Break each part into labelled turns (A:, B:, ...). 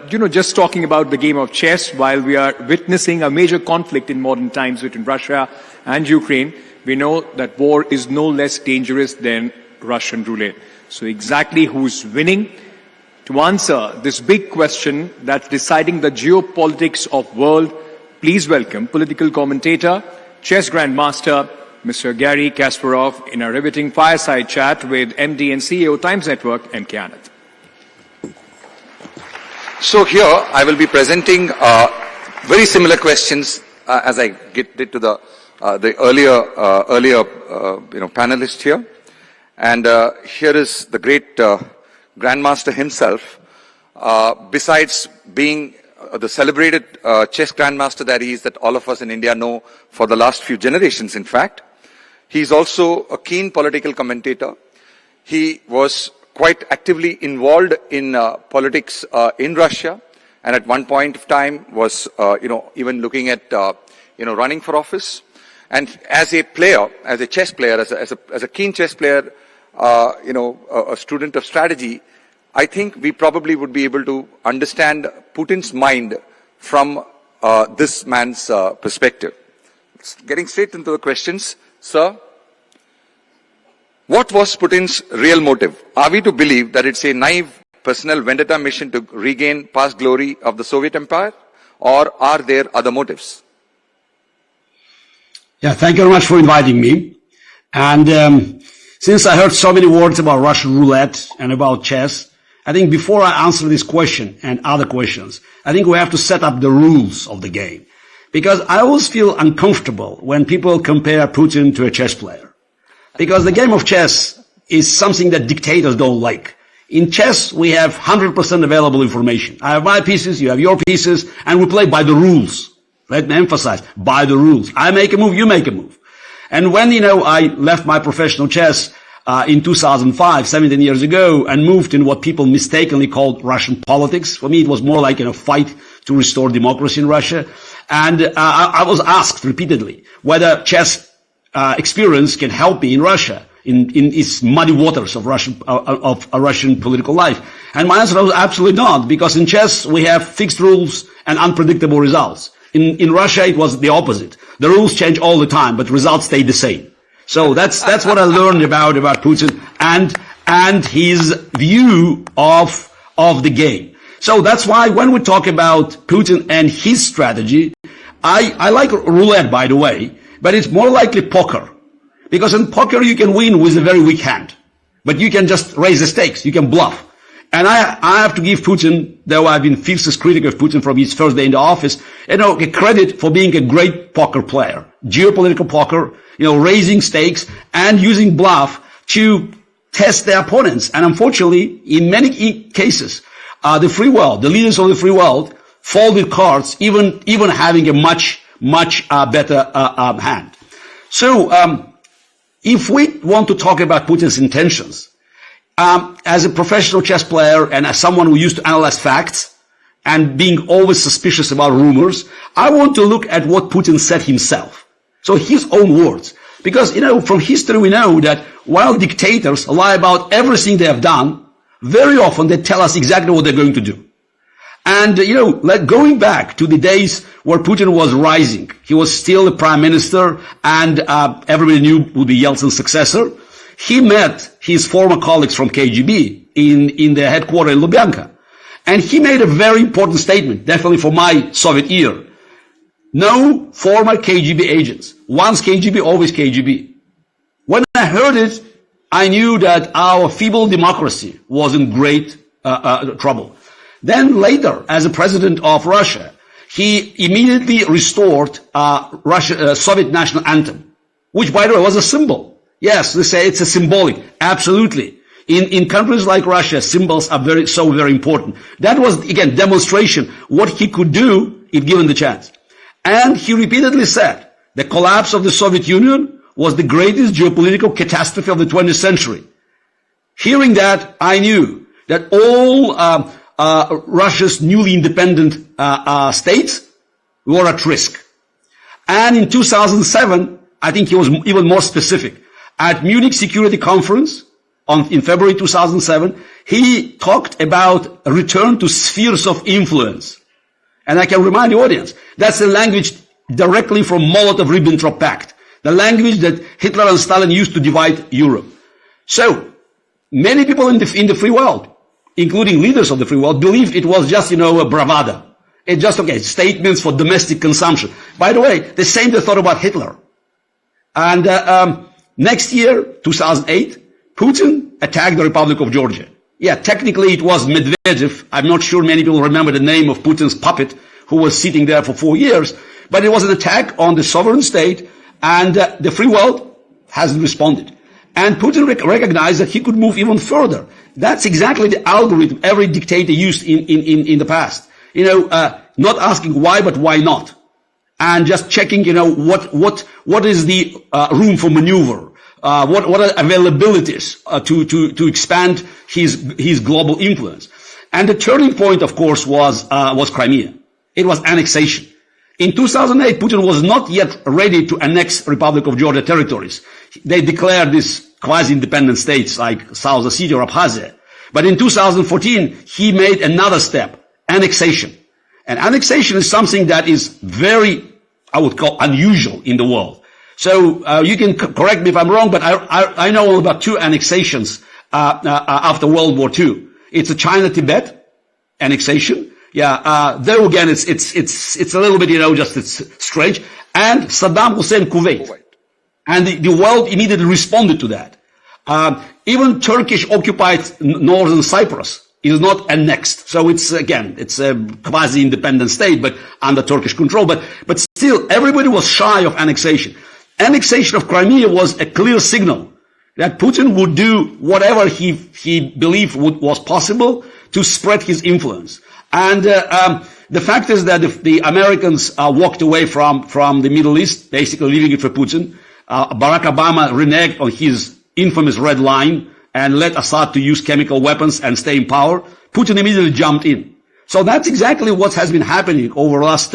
A: just talking about the game of chess, while we are witnessing a major conflict in modern times between Russia and Ukraine, we know that war is no less dangerous than Russian roulette. So exactly who's winning? To answer this big question that's deciding the geopolitics of world, please welcome political commentator, chess grandmaster, Mr. Garry Kasparov in a riveting fireside chat with MD and CEO Times Network and Anand.
B: So here I will be presenting very similar questions as I did to the earlier panelist here, and here is the great Grandmaster himself. Besides being the celebrated chess grandmaster that he is, that all of us in India know for the last few generations, in fact, he is also a keen political commentator. He was quite actively involved in politics in Russia, and at one point of time was, even looking at, running for office. And as a player, as a chess player, as a keen chess player, a student of strategy, I think we probably would be able to understand Putin's mind from this man's perspective. Getting straight into the questions, sir. What was Putin's real motive? Are we to believe that it's a naive personal vendetta mission to regain past glory of the Soviet Empire? Or are there other motives?
C: Yeah, thank you very much for inviting me. And since I heard so many words about Russian roulette and about chess, I think before I answer this question and other questions, I think we have to set up the rules of the game. Because I always feel uncomfortable when people compare Putin to a chess player. Because the game of chess is something that dictators don't like. In chess, we have 100% available information. I have my pieces, you have your pieces, and we play by the rules. Let me emphasize, by the rules. I make a move, you make a move. And when, I left my professional chess in 2005, 17 years ago, and moved in what people mistakenly called Russian politics, for me it was more like a fight to restore democracy in Russia. And I was asked repeatedly whether chess experience can help me in Russia, in its muddy waters of Russian political life. And my answer was absolutely not, because in chess we have fixed rules and unpredictable results. In Russia it was the opposite. The rules change all the time, but results stay the same. So that's what I learned about Putin and his view of the game. So that's why when we talk about Putin and his strategy, I like roulette, by the way, but it's more likely poker. Because in poker you can win with a very weak hand. But you can just raise the stakes, you can bluff. And I have to give Putin, though I've been fiercest critic of Putin from his first day in the office, a credit for being a great poker player. Geopolitical poker, raising stakes and using bluff to test their opponents. And unfortunately, in many cases, the free world, the leaders of the free world, folded cards, even having a much better hand. So, if we want to talk about Putin's intentions, as a professional chess player and as someone who used to analyze facts and being always suspicious about rumors, I want to look at what Putin said himself. So his own words. Because, from history we know that while dictators lie about everything they have done, very often they tell us exactly what they're going to do. And, going back to the days where Putin was rising, he was still the prime minister and everybody knew who the Yeltsin's successor. He met his former colleagues from KGB in their headquarters in Lubyanka. And he made a very important statement, definitely for my Soviet era. No former KGB agents. Once KGB, always KGB. When I heard it, I knew that our feeble democracy was in great trouble. Then later, as a president of Russia, he immediately restored Soviet national anthem, which, by the way, was a symbol. Yes, they say it's a symbolic. Absolutely. In countries like Russia, symbols are very important. That was, again, demonstration what he could do if given the chance. And he repeatedly said the collapse of the Soviet Union was the greatest geopolitical catastrophe of the 20th century. Hearing that, I knew that all Russia's newly independent states were at risk. And in 2007, I think he was even more specific. At Munich Security Conference in February 2007, He talked about a return to spheres of influence. And I can remind the audience, that's the language directly from Molotov-Ribbentrop Pact, the language that Hitler and Stalin used to divide Europe. So, many people in the free world, including leaders of the free world, believed it was just, a bravado. It's just, statements for domestic consumption. By the way, the same they thought about Hitler. And next year, 2008, Putin attacked the Republic of Georgia. Yeah, technically it was Medvedev. I'm not sure many people remember the name of Putin's puppet who was sitting there for 4 years. But it was an attack on the sovereign state, and the free world hasn't responded. And Putin recognized that he could move even further. That's exactly the algorithm every dictator used in the past. Not asking why, but why not. And just checking, what is the room for maneuver? What are availabilities to expand his global influence? And the turning point, of course, was Crimea. It was annexation. In 2008, Putin was not yet ready to annex Republic of Georgia territories. They declared these quasi-independent states like South Ossetia or Abkhazia. But in 2014, he made another step, annexation. And annexation is something that is very, I would call, unusual in the world. So you can correct me if I'm wrong, but I know all about 2 annexations after World War II. It's a China-Tibet annexation. Yeah, there again, it's a little bit, it's strange. And Saddam Hussein Kuwait. And the world immediately responded to that. Even Turkish occupied northern Cyprus is not annexed. So it's a quasi-independent state, but under Turkish control. But still, everybody was shy of annexation. Annexation of Crimea was a clear signal that Putin would do whatever he believed was possible to spread his influence. And the fact is that the Americans walked away from the Middle East, basically leaving it for Putin. Barack Obama reneged on his infamous red line and led Assad to use chemical weapons and stay in power. Putin immediately jumped in. So that's exactly what has been happening over the last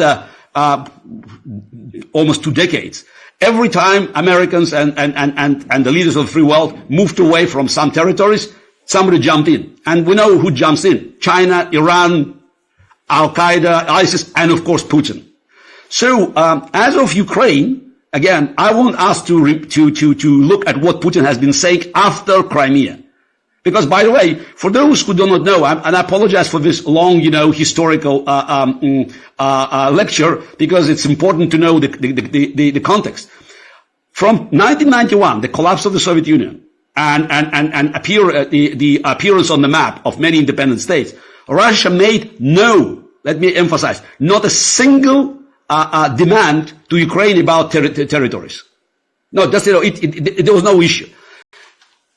C: almost 2 decades. Every time Americans and the leaders of the free world moved away from some territories, somebody jumped in. And we know who jumps in. China, Iran, Al-Qaeda, ISIS, and of course Putin. So as of Ukraine, again, I want us to look at what Putin has been saying after Crimea. Because, by the way, for those who do not know, and I apologize for this long, historical lecture, because it's important to know the context. From 1991, the collapse of the Soviet Union, and the appearance on the map of many independent states, Russia made let me emphasize, not a single demand to Ukraine about territories. No, there was no issue.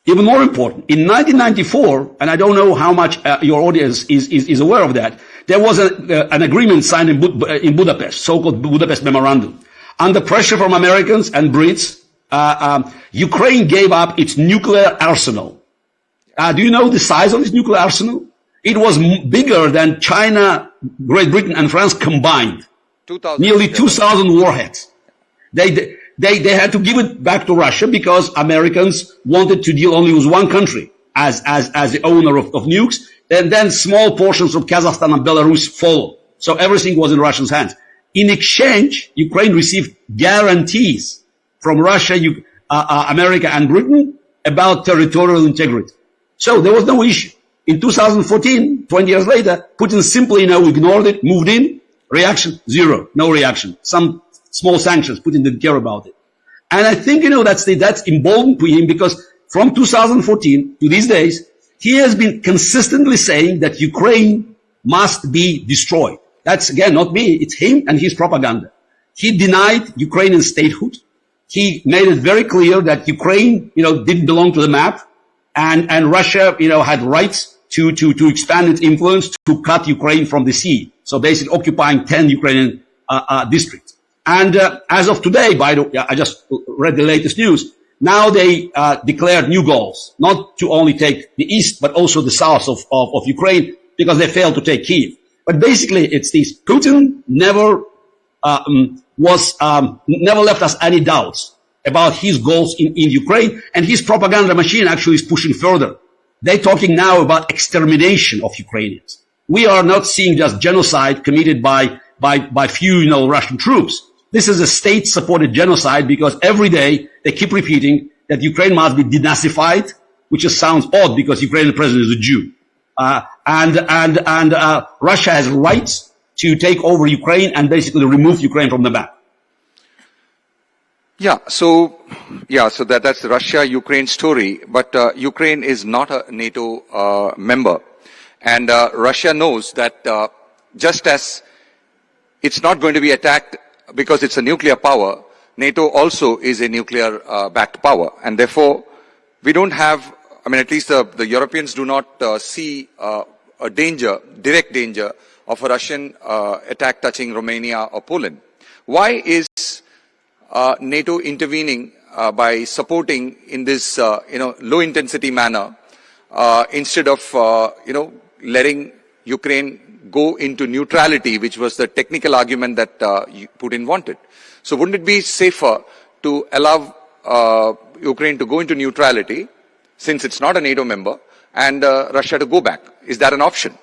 C: Even more important, in 1994, and I don't know how much your audience is aware of that, there was an agreement signed in Budapest, so-called Budapest Memorandum. Under pressure from Americans and Brits, Ukraine gave up its nuclear arsenal. Do you know the size of its nuclear arsenal? It was bigger than China, Great Britain, and France combined. Nearly 2,000 warheads. They had to give it back to Russia because Americans wanted to deal only with one country as the owner of nukes. And then small portions of Kazakhstan and Belarus followed. So everything was in Russia's hands. In exchange, Ukraine received guarantees from Russia, America, and Britain about territorial integrity. So there was no issue. In 2014, 20 years later, Putin simply ignored it, moved in, reaction, zero, no reaction. Some small sanctions, Putin didn't care about it. And I think, that's emboldened to him because from 2014 to these days, he has been consistently saying that Ukraine must be destroyed. That's, again, not me, it's him and his propaganda. He denied Ukrainian statehood. He made it very clear that Ukraine, didn't belong to the map and Russia, had rights to expand its influence to cut Ukraine from the sea. So basically occupying 10 Ukrainian districts. And as of today, I just read the latest news. Now they declared new goals, not to only take the east, but also the south of Ukraine, because they failed to take Kyiv. But basically, it's this: Putin never left us any doubts about his goals in Ukraine, and his propaganda machine actually is pushing further. They're talking now about extermination of Ukrainians. We are not seeing just genocide committed by few, Russian troops. This is a state-supported genocide because every day they keep repeating that Ukraine must be denazified, which just sounds odd because Ukrainian president is a Jew. Russia has rights to take over Ukraine and basically remove Ukraine from the map.
B: That's the Russia-Ukraine story. But Ukraine is not a NATO member, and Russia knows that just as it's not going to be attacked because it's a nuclear power, NATO also is a nuclear-backed power, and therefore we don't have. At least the Europeans do not see a direct danger of a Russian attack touching Romania or Poland. Why is NATO intervening by supporting in this low-intensity manner instead of letting Ukraine go into neutrality, which was the technical argument that Putin wanted? So wouldn't it be safer to allow Ukraine to go into neutrality, since it's not a NATO member, and Russia to go back? Is that an option?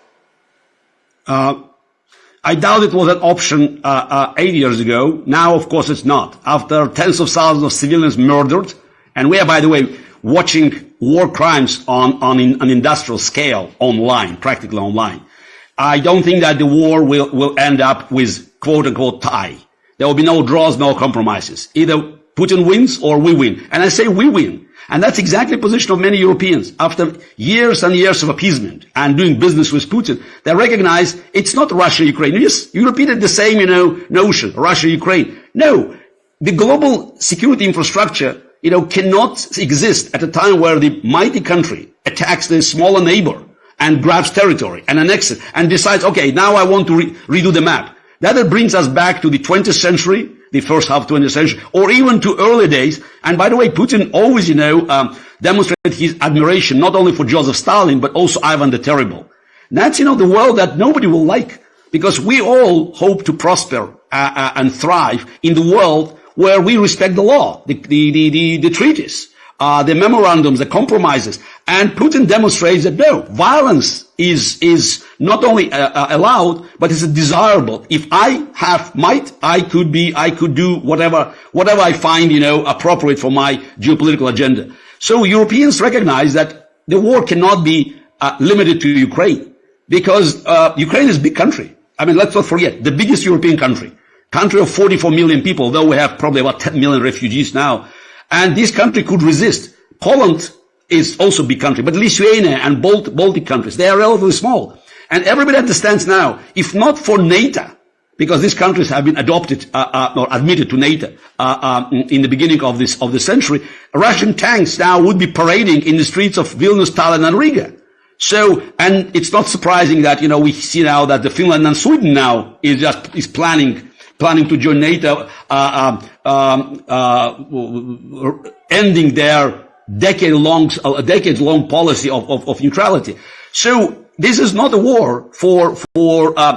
C: I doubt it was an option 8 years ago. Now, of course, it's not. After tens of thousands of civilians murdered, and we are, by the way, watching war crimes on an industrial scale online, practically online. I don't think that the war will end up with quote-unquote tie. There will be no draws, no compromises. Either Putin wins or we win. And I say we win. And that's exactly the position of many Europeans. After years and years of appeasement and doing business with Putin, they recognize it's not Russia-Ukraine. Yes, you repeated the same, notion, Russia-Ukraine. No, the global security infrastructure, cannot exist at a time where the mighty country attacks the smaller neighbor and grabs territory and annexes it and decides, okay, now I want to redo the map. That brings us back to the 20th century, the first half of the 20th century, or even to early days. And by the way, Putin always, demonstrated his admiration not only for Joseph Stalin, but also Ivan the Terrible. That's, the world that nobody will like, because we all hope to prosper and thrive in the world where we respect the law, the treaties, the memorandums, the compromises. And Putin demonstrates that no, violence is not only allowed, but is desirable. If I have might, I could do whatever I find, appropriate for my geopolitical agenda. So Europeans recognize that the war cannot be limited to Ukraine, because Ukraine is a big country. Let's not forget, the biggest European country of 44 million people, though we have probably about 10 million refugees now. And this country could resist. Poland is also a big country, but Lithuania and Baltic countries, they are relatively small. And everybody understands now, if not for NATO, because these countries have been adopted or admitted to NATO in the beginning of this century, Russian tanks now would be parading in the streets of Vilnius, Tallinn, and Riga. So, and it's not surprising that we see now that the Finland and Sweden now is planning to join NATO, ending their decades-long policy of neutrality. So this is not a war for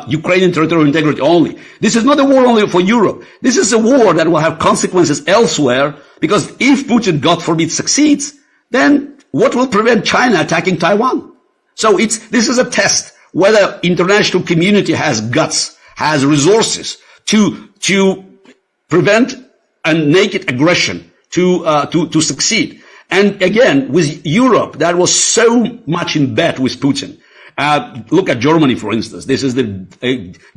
C: Ukrainian territorial integrity only. This is not a war only for Europe. This is a war that will have consequences elsewhere, because if Putin, God forbid, succeeds, then what will prevent China attacking Taiwan? So this is a test whether international community has guts, has resources to prevent a naked aggression to succeed. And again, with Europe, that was so much in bed with Putin. Look at Germany, for instance. This is the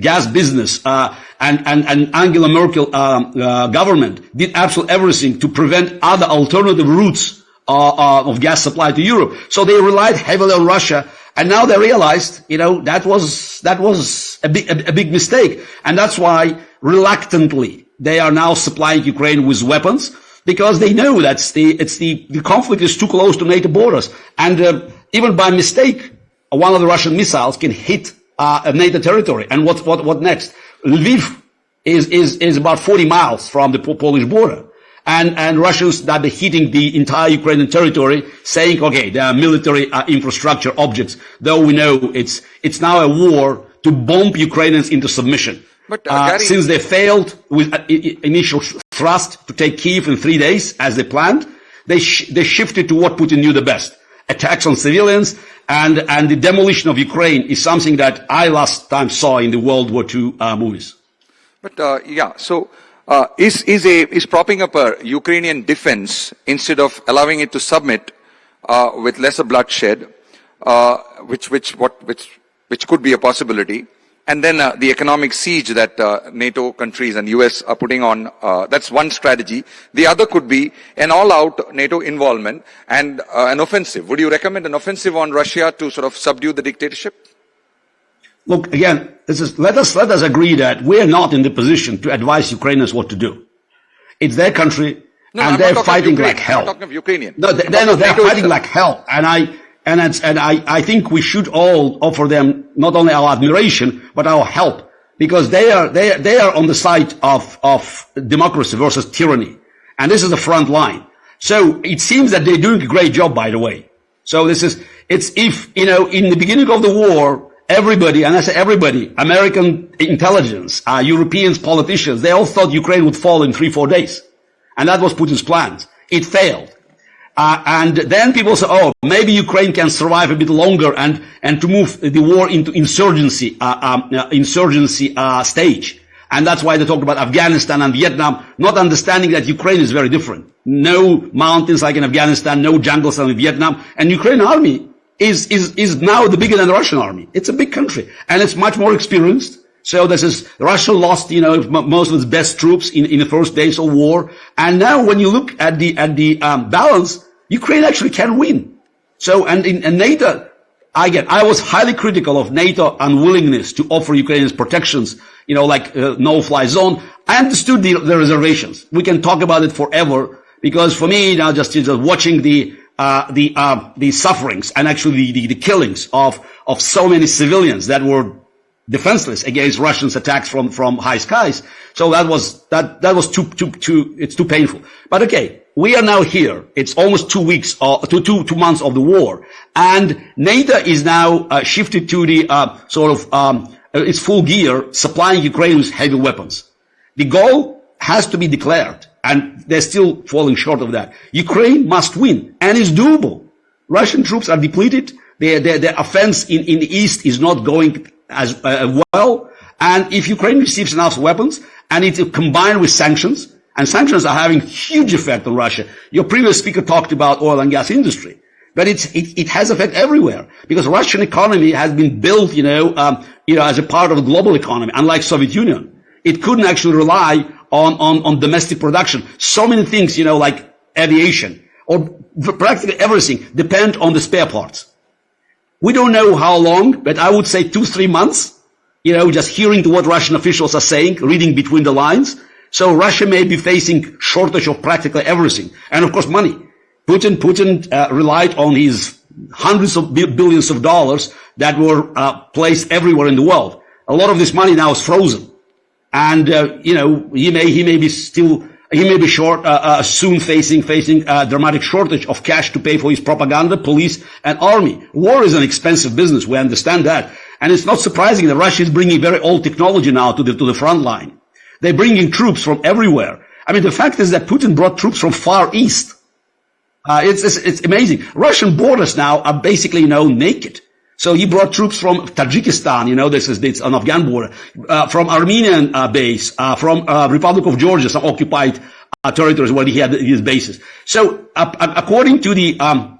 C: gas business, and Angela Merkel government did absolutely everything to prevent other alternative routes of gas supply to Europe. So they relied heavily on Russia, and now they realized, that was a big mistake, and that's why reluctantly they are now supplying Ukraine with weapons, because they know that the conflict is too close to NATO borders, and even by mistake, one of the Russian missiles can hit a NATO territory. And what next? Lviv is about 40 miles from the Polish border. And Russians that are hitting the entire Ukrainian territory, saying, okay, they are military infrastructure objects, though we know it's now a war to bomb Ukrainians into submission.
B: But Garry,
C: since they failed with initial thrust to take Kyiv in 3 days, as they planned, they shifted to what Putin knew the best. attacks on civilians, and the demolition of Ukraine is something that I last time saw in the World War II movies.
B: But yeah, so is propping up a Ukrainian defense instead of allowing it to submit with lesser bloodshed, which could be a possibility, and then the economic siege that NATO countries and US are putting on, that's one strategy. The other could be an all-out NATO involvement and an offensive. Would you recommend an offensive on Russia to sort of subdue the dictatorship?
C: Look, again, let us agree that we are not in the position to advise Ukrainians what to do. It's their country, and they're fighting like hell.
B: I'm talking of Ukrainian.
C: No, they're fighting like hell, and I think we should all offer them not only our admiration but our help, because they are on the side of democracy versus tyranny, and this is the front line. So it seems that they're doing a great job, by the way. So it's if in the beginning of the war, everybody, and I say everybody, American intelligence, Europeans, politicians, they all thought Ukraine would fall in 3-4 days. And that was Putin's plans. It failed. And then people say, oh, maybe Ukraine can survive a bit longer and to move the war into insurgency stage. And that's why they talk about Afghanistan and Vietnam, not understanding that Ukraine is very different. No mountains like in Afghanistan, no jungles like in Vietnam, and Ukraine army is now the bigger than the Russian army. It's a big country, and it's much more experienced. So Russia lost, most of its best troops in the first days of war. And now when you look at the balance, Ukraine actually can win. So, and NATO, again, I was highly critical of NATO unwillingness to offer Ukrainians protections, like no-fly zone. I understood the reservations. We can talk about it forever, because for me, just watching the sufferings and actually the killings of so many civilians that were defenseless against Russians' attacks from high skies. So that was it's too painful. But okay, we are now here. It's almost 2 weeks or 2 months of the war, and NATO is now shifted to the its full gear, supplying Ukraine with heavy weapons. The goal has to be declared, and they're still falling short of that. Ukraine must win, and it's doable. Russian troops are depleted. Their offense in the east is not going as well. And if Ukraine receives enough weapons, and it's combined with sanctions, and sanctions are having huge effect on Russia. Your previous speaker talked about oil and gas industry, but it has effect everywhere, because Russian economy has been built, as a part of the global economy, unlike Soviet Union. It couldn't actually rely on domestic production. So many things, like aviation or practically everything depend on the spare parts. We don't know how long, but I would say 2-3 months, just hearing to what Russian officials are saying, reading between the lines. So Russia may be facing shortage of practically everything. And of course money. Putin relied on his hundreds of billions of dollars that were placed everywhere in the world. A lot of this money now is frozen. And, he may be soon facing a dramatic shortage of cash to pay for his propaganda, police, and army. War is an expensive business. We understand that. And it's not surprising that Russia is bringing very old technology now to the front line. They're bringing troops from everywhere. I mean, the fact is that Putin brought troops from Far East. It's amazing. Russian borders now are basically, naked. So he brought troops from Tajikistan, it's an Afghan border, from Armenian base, from Republic of Georgia, some occupied territories where he had his bases. So according to the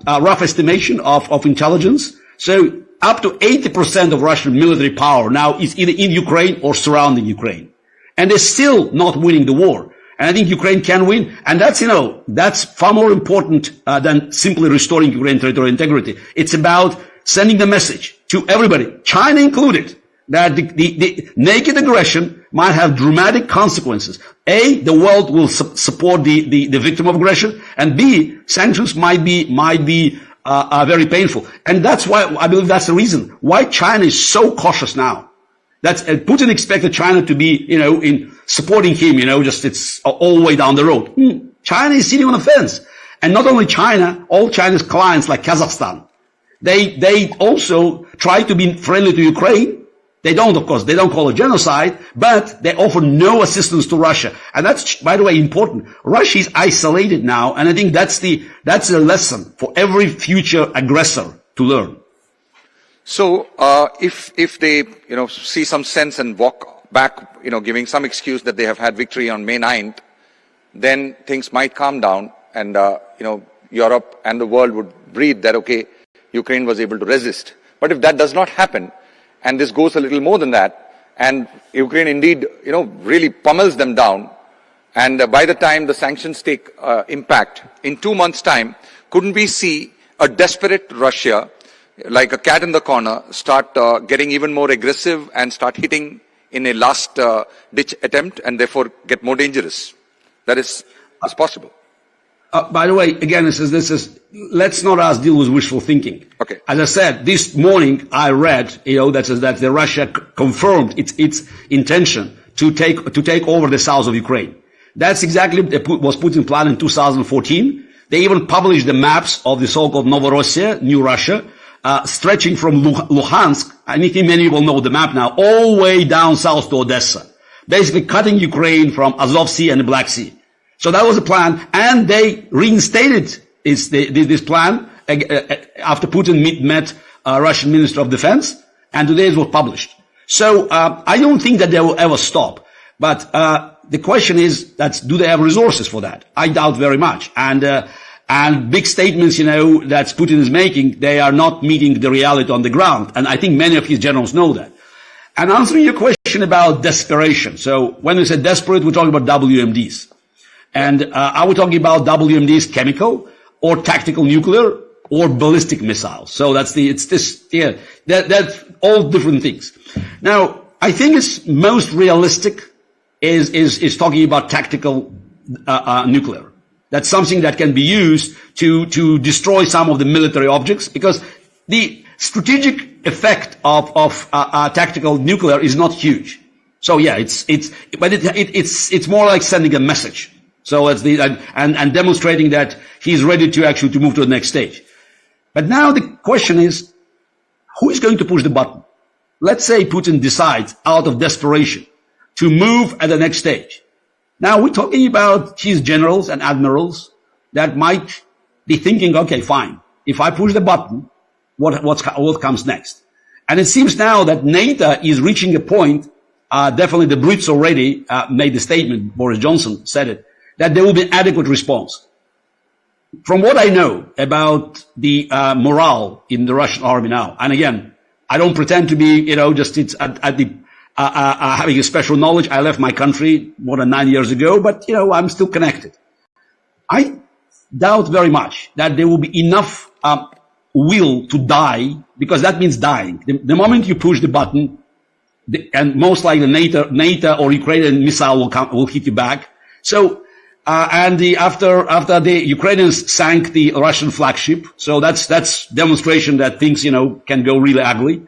C: rough estimation of intelligence, so up to 80% of Russian military power now is either in Ukraine or surrounding Ukraine. And they're still not winning the war. And I think Ukraine can win. And that's far more important than simply restoring Ukraine territorial integrity. It's about sending the message to everybody, China included, that the naked aggression might have dramatic consequences. A, the world will support the victim of aggression, and B, sanctions might be very painful. And that's why I believe that's the reason why China is so cautious now. Putin expected China to be, in supporting him, it's all the way down the road. China is sitting on the fence. And not only China, all China's clients like Kazakhstan, they also try to be friendly to Ukraine, They don't, of course, they don't call it genocide, but they offer no assistance to Russia. And that's, by the way, important. Russia is isolated now, and I think that's a lesson for every future aggressor to learn.
B: So, if they, see some sense and walk back, giving some excuse that they have had victory on May 9th, then things might calm down and, Europe and the world would breathe that, okay, Ukraine was able to resist. But if that does not happen, and this goes a little more than that, and Ukraine indeed, really pummels them down, and by the time the sanctions take impact, in 2 months' time, couldn't we see a desperate Russia, like a cat in the corner, start getting even more aggressive and start hitting in a last-ditch attempt, and therefore get more dangerous? That is possible.
C: By the way, again, this is, let's not us deal with wishful thinking.
B: Okay.
C: As I said, this morning I read, that the Russia confirmed its intention to take over the south of Ukraine. That's exactly was Putin's plan in 2014. They even published the maps of the so-called Novorossiya, New Russia, stretching from Luhansk, I think many people know the map now, all the way down south to Odessa. Basically cutting Ukraine from Azov Sea and the Black Sea. So that was the plan, and they reinstated this plan after Putin met Russian Minister of Defense, and today it was published. So I don't think that they will ever stop. But the question is, do they have resources for that? I doubt very much. And big statements, that Putin is making, they are not meeting the reality on the ground. And I think many of his generals know that. And answering your question about desperation. So when we say desperate, we're talking about WMDs. And are we talking about WMDs chemical or tactical nuclear or ballistic missiles? So that's that's all different things. Now, I think it's most realistic is talking about tactical nuclear. That's something that can be used to destroy some of the military objects, because the strategic effect of tactical nuclear is not huge. So yeah, it's more like sending a message. So it's and demonstrating that he's ready to move to the next stage. But now the question is, who is going to push the button? Let's say Putin decides out of desperation to move at the next stage. Now we're talking about his generals and admirals that might be thinking, okay, fine. If I push the button, what comes next? And it seems now that NATO is reaching a point, definitely the Brits already made the statement, Boris Johnson said it, that there will be adequate response. From what I know about the morale in the Russian army now, and again, I don't pretend to be, having a special knowledge. I left my country more than 9 years ago, but, I'm still connected. I doubt very much that there will be enough will to die, because that means dying. The moment you push the button, and most likely NATO or Ukrainian missile will hit you back. So, after the Ukrainians sank the Russian flagship, so that's demonstration that things, can go really ugly.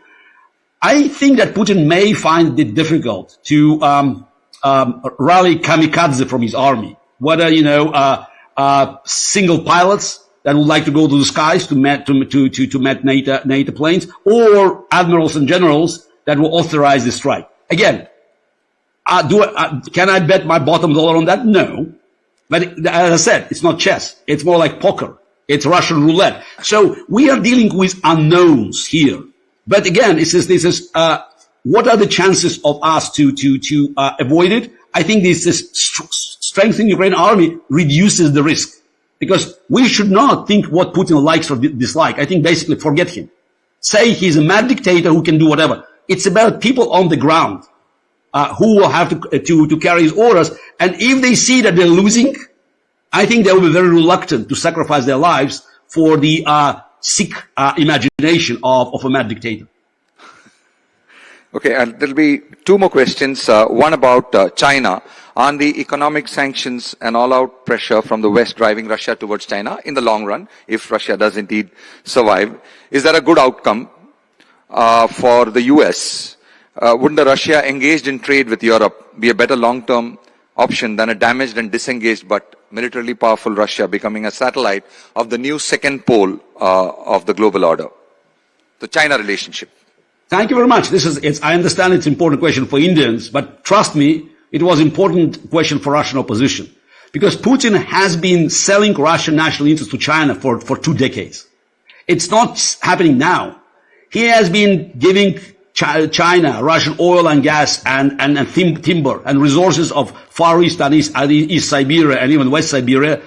C: I think that Putin may find it difficult to, rally kamikaze from his army. Whether, single pilots that would like to go to the skies to meet NATO planes, or admirals and generals that will authorize the strike. Again, can I bet my bottom dollar on that? No. But as I said, it's not chess. It's more like poker. It's Russian roulette. So we are dealing with unknowns here. But again, what are the chances of us to avoid it? I think strengthening the Ukrainian army reduces the risk, because we should not think what Putin likes or dislike. I think basically forget him. Say he's a mad dictator who can do whatever. It's about people on the ground. Who will have to carry his orders. And if they see that they're losing, I think they will be very reluctant to sacrifice their lives for the sick imagination of a mad dictator.
B: Okay, and there'll be two more questions. One about China. On the economic sanctions and all-out pressure from the West driving Russia towards China in the long run, if Russia does indeed survive, is that a good outcome for the US? Wouldn't the Russia engaged in trade with Europe be a better long-term option than a damaged and disengaged but militarily powerful Russia becoming a satellite of the new second pole of the global order? The China relationship.
C: Thank you very much. I understand it's an important question for Indians, but trust me, it was an important question for Russian opposition. Because Putin has been selling Russian national interest to China for 2 decades. It's not happening now. He has been giving China Russian oil and gas and timber and resources of Far East and East Siberia and even West Siberia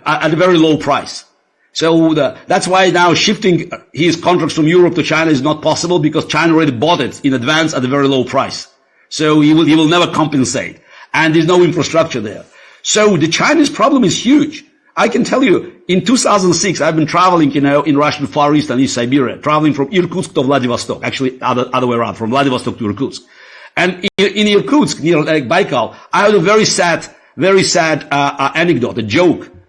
C: at a very low price. So that's why now shifting his contracts from Europe to China is not possible, because China already bought it in advance at a very low price. So he will never compensate. And there's no infrastructure there. So the Chinese problem is huge. I can tell you, in 2006, I've been traveling, in Russian Far East and East Siberia, traveling from Irkutsk to Vladivostok, actually other way around, from Vladivostok to Irkutsk. And in Irkutsk, near Lake Baikal, I had a very sad anecdote, a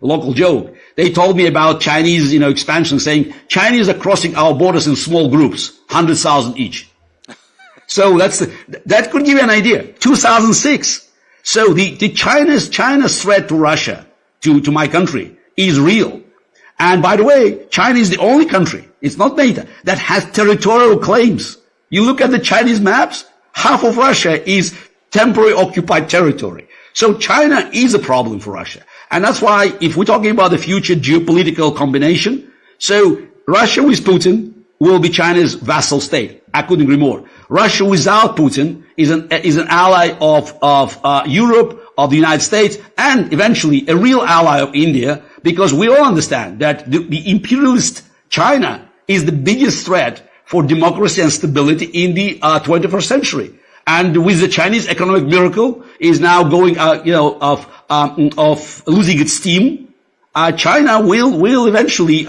C: local joke. They told me about Chinese, expansion, saying Chinese are crossing our borders in small groups, 100,000 each. So that could give you an idea. 2006. So China's threat to Russia, to my country, is real. And by the way, China is the only country, it's not NATO, that has territorial claims. You look at the Chinese maps, half of Russia is temporary occupied territory. So China is a problem for Russia. And that's why, if we're talking about the future geopolitical combination, so Russia with Putin will be China's vassal state. I couldn't agree more. Russia without Putin is an ally of Europe, of the United States, and eventually a real ally of India, because we all understand that the imperialist China is the biggest threat for democracy and stability in the 21st century. And with the Chinese economic miracle is now going, of losing its steam, China will eventually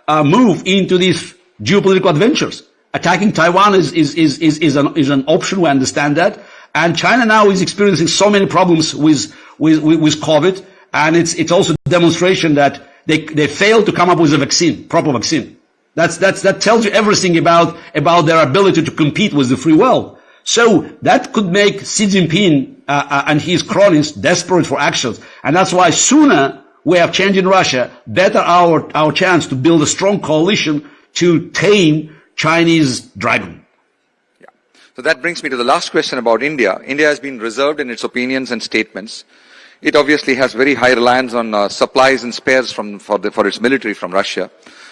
C: move into these geopolitical adventures. Attacking Taiwan is an option. We understand that. And China now is experiencing so many problems with COVID. And it's also a demonstration that they failed to come up with a proper vaccine. That tells you everything about their ability to compete with the free world. So that could make Xi Jinping and his cronies desperate for actions. And that's why sooner we have change in Russia, better our chance to build a strong coalition to tame Chinese dragon.
B: Yeah. So that brings me to the last question about India. India has been reserved in its opinions and statements. It obviously has very high reliance on supplies and spares for its military from Russia.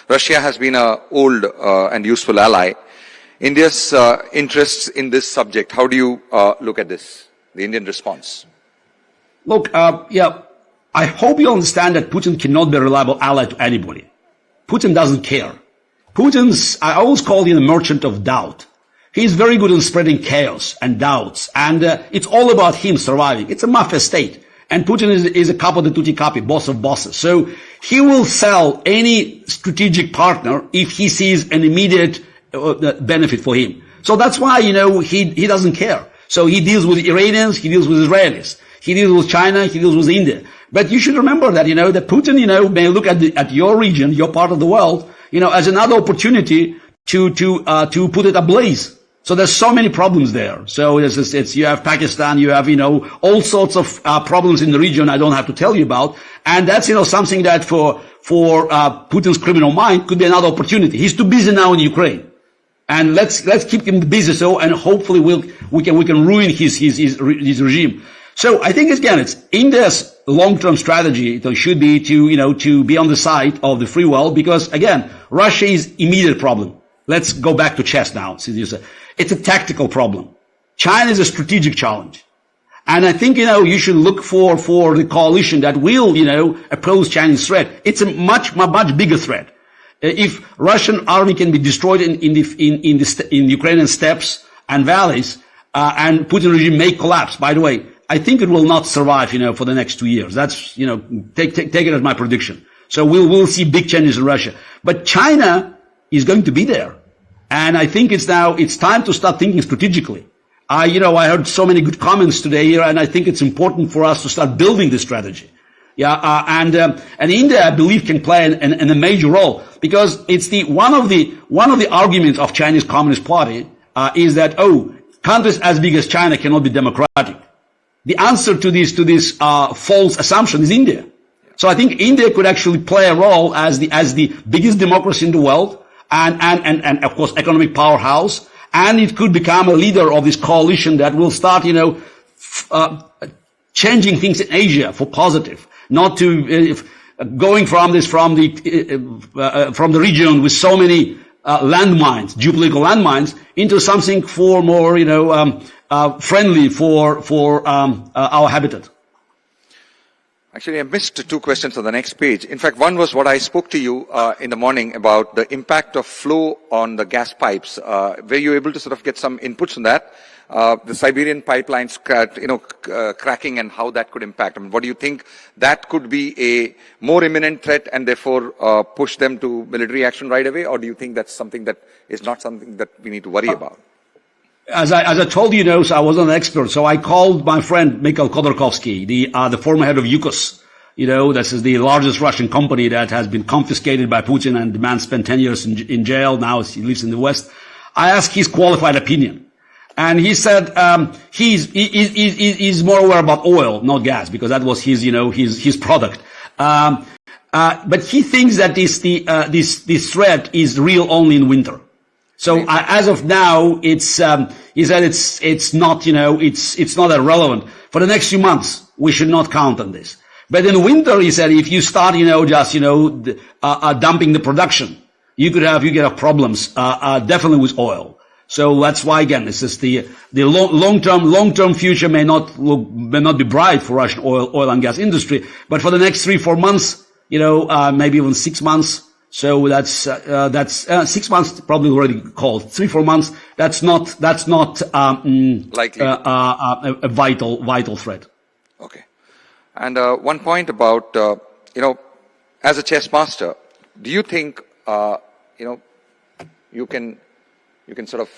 B: Russia has been an old and useful ally. India's interests in this subject, how do you look at this, the Indian response?
C: Look, I hope you understand that Putin cannot be a reliable ally to anybody. Putin doesn't care. I always call him a merchant of doubt. He's very good in spreading chaos and doubts, and it's all about him surviving. It's a mafia state. And Putin is a capo di tutti capi, boss of bosses. So he will sell any strategic partner if he sees an immediate benefit for him. So that's why, he doesn't care. So he deals with Iranians, he deals with Israelis, he deals with China, he deals with India. But you should remember that, that Putin, may look at your region, your part of the world, as another opportunity to put it ablaze. So there's so many problems there. So you have Pakistan, you have, all sorts of problems in the region I don't have to tell you about. And that's, something that for Putin's criminal mind could be another opportunity. He's too busy now in Ukraine. And let's keep him busy, and hopefully we can ruin his regime. So I think again, it's India's long-term strategy. It should be to be on the side of the free world, because again, Russia is immediate problem. Let's go back to chess now. It's a tactical problem. China is a strategic challenge. And I think, you should look for the coalition that will, oppose Chinese threat. It's a much bigger threat. If Russian army can be destroyed in Ukrainian steppes and valleys, and Putin regime may collapse, by the way, I think it will not survive, for the next 2 years. That's, take it as my prediction. So we'll see big changes in Russia. But China is going to be there. And I think it's time to start thinking strategically. I heard so many good comments today here, and I think it's important for us to start building this strategy. And India, I believe, can play a major role, because it's one of the arguments of Chinese Communist Party, is that, countries as big as China cannot be democratic. The answer to this false assumption is India. So I think India could actually play a role as the biggest democracy in the world, and of course economic powerhouse, and it could become a leader of this coalition that will start, changing things in Asia for positive, not to going from the region with so many landmines, geopolitical landmines, into something for more, friendly for our habitat.
B: Actually, I missed two questions on the next page. In fact, one was what I spoke to you in the morning about the impact of flow on the gas pipes. Were you able to sort of get some inputs on that? The Siberian pipelines, cracking and how that could impact. I mean, what do you think that could be a more imminent threat and therefore push them to military action right away? Or do you think that's something that is not something that we need to worry about?
C: As I told you, so I wasn't an expert, so I called my friend Mikhail Khodorkovsky, the former head of Yukos. This is the largest Russian company that has been confiscated by Putin, and the man spent 10 years in jail. Now he lives in the West. I asked his qualified opinion, and he said he's more aware about oil, not gas, because that was his product. But he thinks that this threat is real only in winter. So as of now, he said it's not that relevant. For the next few months, we should not count on this. But in winter, he said, if you start, dumping the production, you could have problems, definitely with oil. So that's why, again, this is the long-term future may not be bright for Russian oil and gas industry. But for the next 3-4 months, maybe even 6 months. So that's 6 months probably already called. 3-4 months. That's not
B: likely
C: a vital threat.
B: Okay. And one point about as a chess master, do you think you can sort of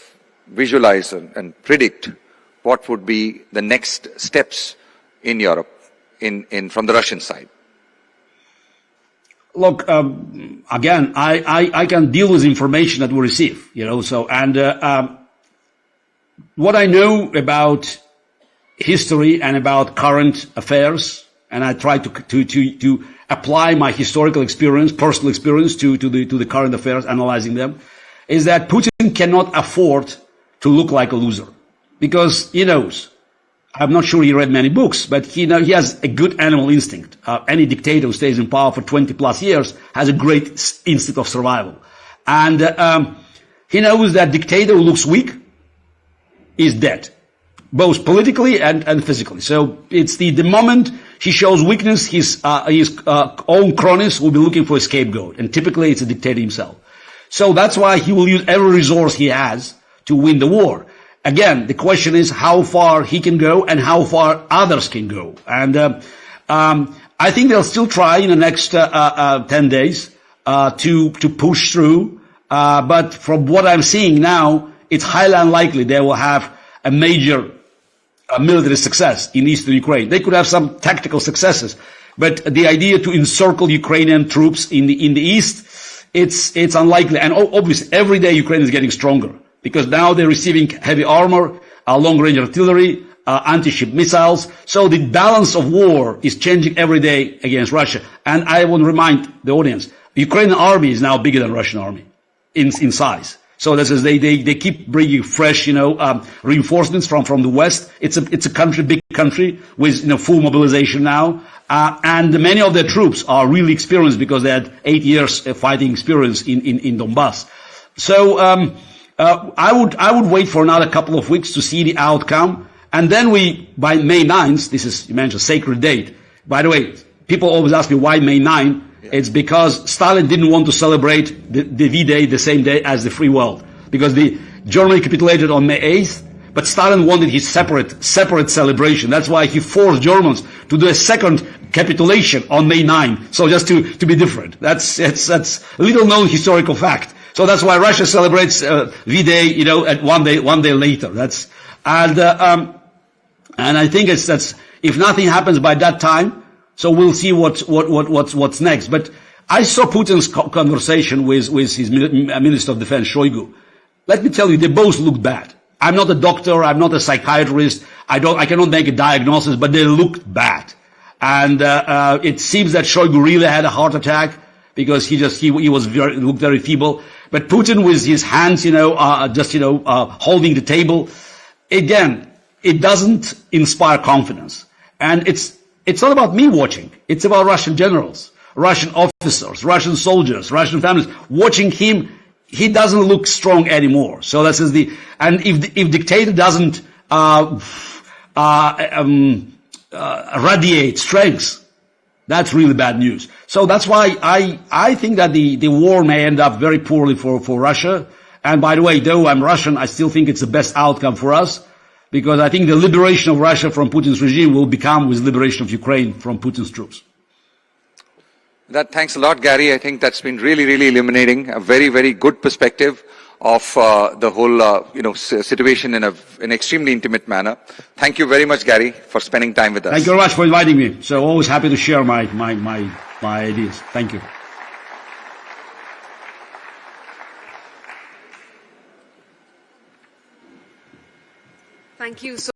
B: visualize and predict what would be the next steps in Europe from the Russian side?
C: Look, again, I can deal with information that we receive, what I know about history and about current affairs, and I try to apply my historical experience, personal experience to the current affairs, analyzing them, is that Putin cannot afford to look like a loser, because he knows. I'm not sure he read many books, but he has a good animal instinct. Any dictator who stays in power for 20 plus years has a great instinct of survival. And he knows that dictator who looks weak is dead, both politically and physically. So it's the moment he shows weakness, his own cronies will be looking for a scapegoat. And typically it's a dictator himself. So that's why he will use every resource he has to win the war. Again, the question is how far he can go and how far others can go. And I think they'll still try in the next 10 days to push through. But from what I'm seeing now, it's highly unlikely they will have a major military success in eastern Ukraine. They could have some tactical successes, but the idea to encircle Ukrainian troops in the east, it's unlikely. And obviously, every day Ukraine is getting stronger, because now they're receiving heavy armor, long-range artillery, anti-ship missiles. So the balance of war is changing every day against Russia. And I want to remind the audience, the Ukrainian army is now bigger than Russian army in size. So this is, they keep bringing fresh, reinforcements from the West. It's a country, big country with, full mobilization now. And many of their troops are really experienced because they had 8 years fighting experience in Donbass. So, I would wait for another couple of weeks to see the outcome. And then by May 9th, this is, you mentioned, sacred date. By the way, people always ask me why May 9th. Yeah. It's because Stalin didn't want to celebrate the V-Day the same day as the free world. Because Germany capitulated on May 8th, but Stalin wanted his separate celebration. That's why he forced Germans to do a second capitulation on May 9th. So just to be different. That's a little known historical fact. So that's why Russia celebrates V-Day, at one day later. And I think that's if nothing happens by that time, so we'll see what's next. But I saw Putin's conversation with his Minister of Defense, Shoigu. Let me tell you, they both looked bad. I'm not a doctor, I'm not a psychiatrist, I cannot make a diagnosis, but they looked bad. And it seems that Shoigu really had a heart attack, because he looked very feeble. But Putin with his hands, holding the table, again, it doesn't inspire confidence. And it's not about me watching. It's about Russian generals, Russian officers, Russian soldiers, Russian families watching him. He doesn't look strong anymore. So this is and if dictator doesn't radiate strength, that's really bad news. So that's why I think that the war may end up very poorly for Russia. And by the way, though I'm Russian, I still think it's the best outcome for us, because I think the liberation of Russia from Putin's regime will become with liberation of Ukraine from Putin's troops.
B: Thanks a lot, Garry. I think that's been really, really illuminating. A very, very good perspective of the whole, situation in an extremely intimate manner. Thank you very much, Garry, for spending time with us.
C: Thank you very much for inviting me. So always happy to share my ideas. Thank you.
D: Thank you so